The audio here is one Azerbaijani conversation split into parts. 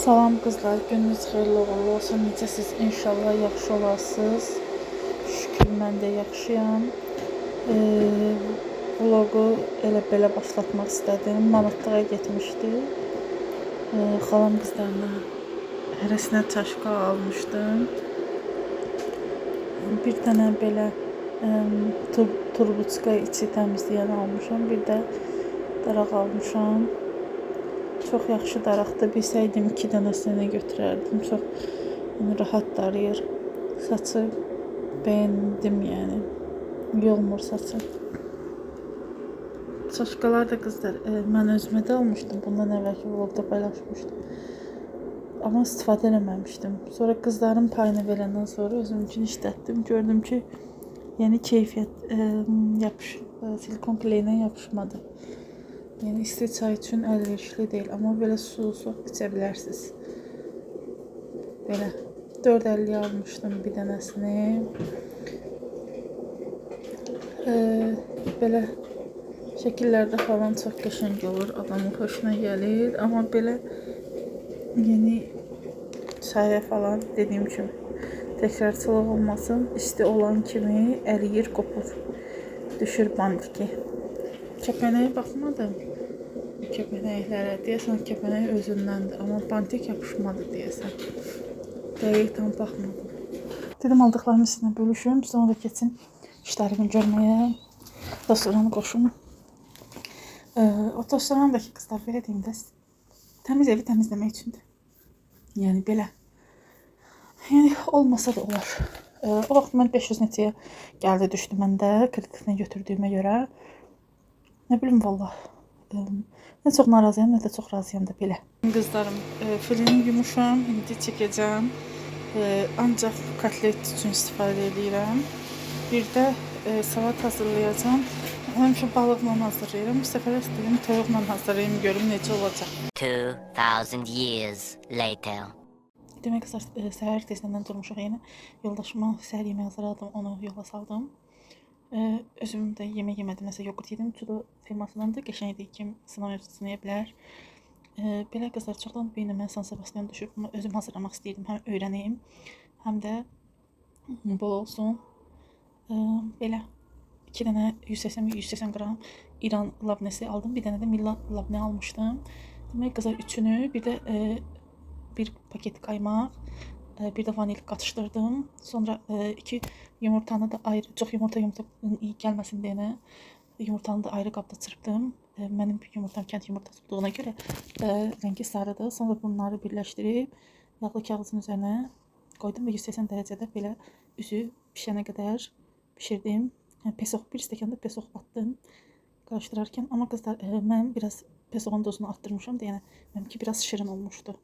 Salam qızlar, gününüz xeyirli uğurlu olsun. Necəsiz? İnşallah yaxşı olasınız. Şükür mən də yaxşıyam. Vlogu elə belə başlatmaq istədim. Manatlığa getmişdi. Xalam qızlarına hərəsinə çaşqa almışdım. Bir dənə belə turbuçka içi təmizləyən almışam. Bir də daraq almışam. Çox yaxşı daraqdır. Bilsəydim 2 dənəsini götürərdim. Çox rahat darıyır. Saçı bəyəndim yəni. Yolmur saçı. Çaşqalar da qızlar mən özümə də almışdım. Bundan əvvəlki vlogda paylaşmışdım. Amma istifadə eləməmişdim. Sonra qızların payını verəndən sonra özüm üçün işlətdim. Gördüm ki, yəni keyfiyyət silikon kleyinə yapışmadı. Yəni isti çay üçün əlverişli deyil, amma belə su içə bilərsiniz. Belə 4.50 almışdım bir dənəsini. Belə şəkillərdə falan çox qəşəng olur, adamın xoşuna gəlir, amma belə yeni çaya falan dediyim kimi təkrarçılıq olmasın, isti olan kimi əriyir, qopur, düşür bandiki. Kəpənəyə baxmadım. Kəpənəklərə deyəsən kəpənək özündəndir, amma bantik yapışmadı deyəsən. Dəqiq tam baxmadım. Dedim aldıqlarımı sizinlə bölüşüm, sonra da keçin işlərimi görməyə, dostlarımı qoşum. O dostlarımdakı qızlar belə deyim də təmiz evi təmizləmək üçündür. Yəni belə. Yəni olmasa da olar. O vaxt mən 500 neçəyə gəldi düşdü məndə kreditinə götürdüyümə görə. Nə bilim vallah. Nə çox narazıyam, nə də çox razıyam da belə. Qızlarım, filini yumuşam, indi çəkəcəm. Ancaq kotlet üçün istifadə edirəm. Bir də salat hazırlayacağım. Həmişə balıqla hazırlayıram. Bu səfər istəyirəm toyuqla hazırlayım, görüm necə olacaq. 2000 years later. Demək qızlar, səhər tezdən durmuşuq yenə. Yoldaşıma səhər yeməyi hazırladım, onu yola saldım. Özüm də yemək yemədim, nəsə yoğurt yedim. Çudo firmasındandır, qəşəngdir, kim sınaya bilər. Belə qızlar, çoxdan bir mən San Sebastian düşüb, amma özüm hazırlamaq istəyirdim, həm öyrənəyim, həm də bol olsun. Belə 2 dənə 180 qram İran labnesi aldım, bir dənə də Milla labne almışdım. Demək qızlar, üçünü, bir də bir paket qaymaq, bir də vanil qatışdırdım. Sonra 2 yumurtanı da ayrı, çox yumurta iyi gəlməsin deyənə yumurtanı da ayrı qabda çırpdım. Mənim yumurtam kənd yumurtası olduğuna görə rəngi sarıdır. Sonra bunları birləşdirib yağlı kağızın üzərinə qoydum və 180 dərəcədə belə üzü pişənə qədər pişirdim. Pesoq, bir stəkanda pesoq atdım qarışdırarkən. Amma qızlar, mən biraz pesoğun dozunu arttırmışam deyənə mənimki biraz şirin olmuşdu.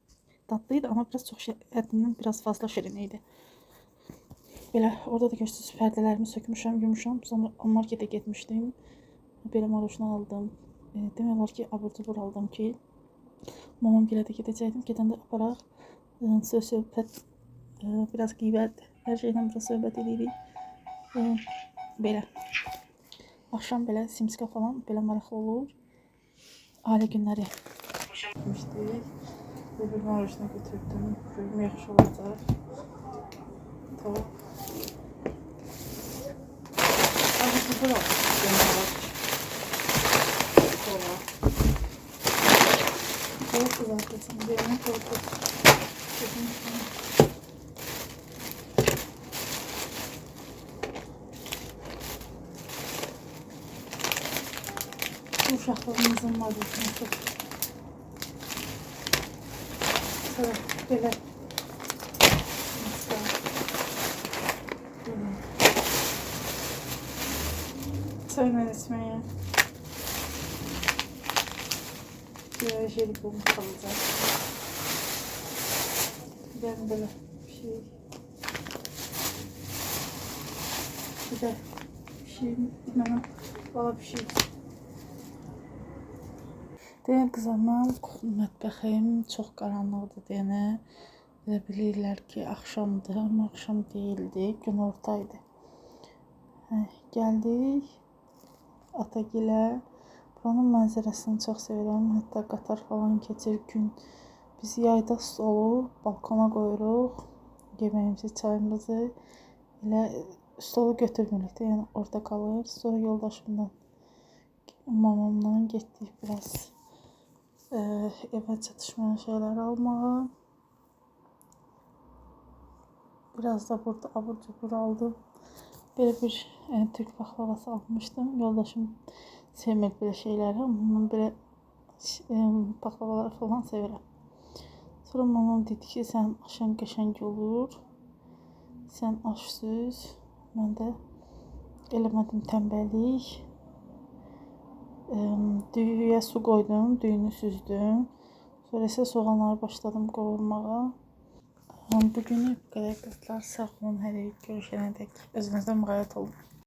Tatlıydı, amma biraz çox ədindən biraz fazla şirin idi. Belə, orada da görürsünüz, pərdələrimi sökmüşəm, yumuşam. Sonra marketə getmişdim. Belə marojna aldım. Demək olar ki, abur-cubur aldım ki, mamam gilə də gedəcəkdim. Gedəndə aparaq, söhbət, biraz qeybət, hər şeydən biraz söhbət edirik. Belə. Axşam belə simska falan belə maraqlı olur. Ailə günləri. Demişdik. Bir marojna götürdüm. Görüm yaxşı olacaq. Tamam. Abur-cubur aldım. Tavuk kızartırsın. Birine tavuk kızartırsın. Uşaqlarımızın maruzunu çok. Sonra belə. Çayla içməyə. Böyle jelibon kalacak. Ben böyle bir şey. Bir de bir şey bilmem. Valla bir şey. Deyən qızlar, mənim mətbəxim çox qaranlıqdır deyənə. Elə bilirlər ki, axşamdır, amma axşam deyildi, günortaydı. Gəldik Atagilə. Buranın mənzərəsini çox sevirəm. Hətta qatar falan keçir, gün Biz yayda stolu balkona qoyuruq. Yeməyimizi, çayımızı elə stolu götürmürük də, yəni orada qalır. Sonra yoldaşımla, mamamla getdik biraz evə çatışmayan şeylər almağa. Biraz da burada abur cubur aldım. Belə bir Türk baklavası almışdım. Yoldaşım sevmir belə şeyləri, amma mən belə baklavaları falan sevirəm. Sonra mamam dedi ki, sən aşan qəşəng olur. Sən aş süz. Mən də eləmədim tənbəllik. Düyüyə su qoydum, düyünü süzdüm. Sonra isə soğanları başladım qovurmağa. Bugünlük bu qədər qızlar. Sağ olun, hər görüşənədək özünüzə müğayət olun.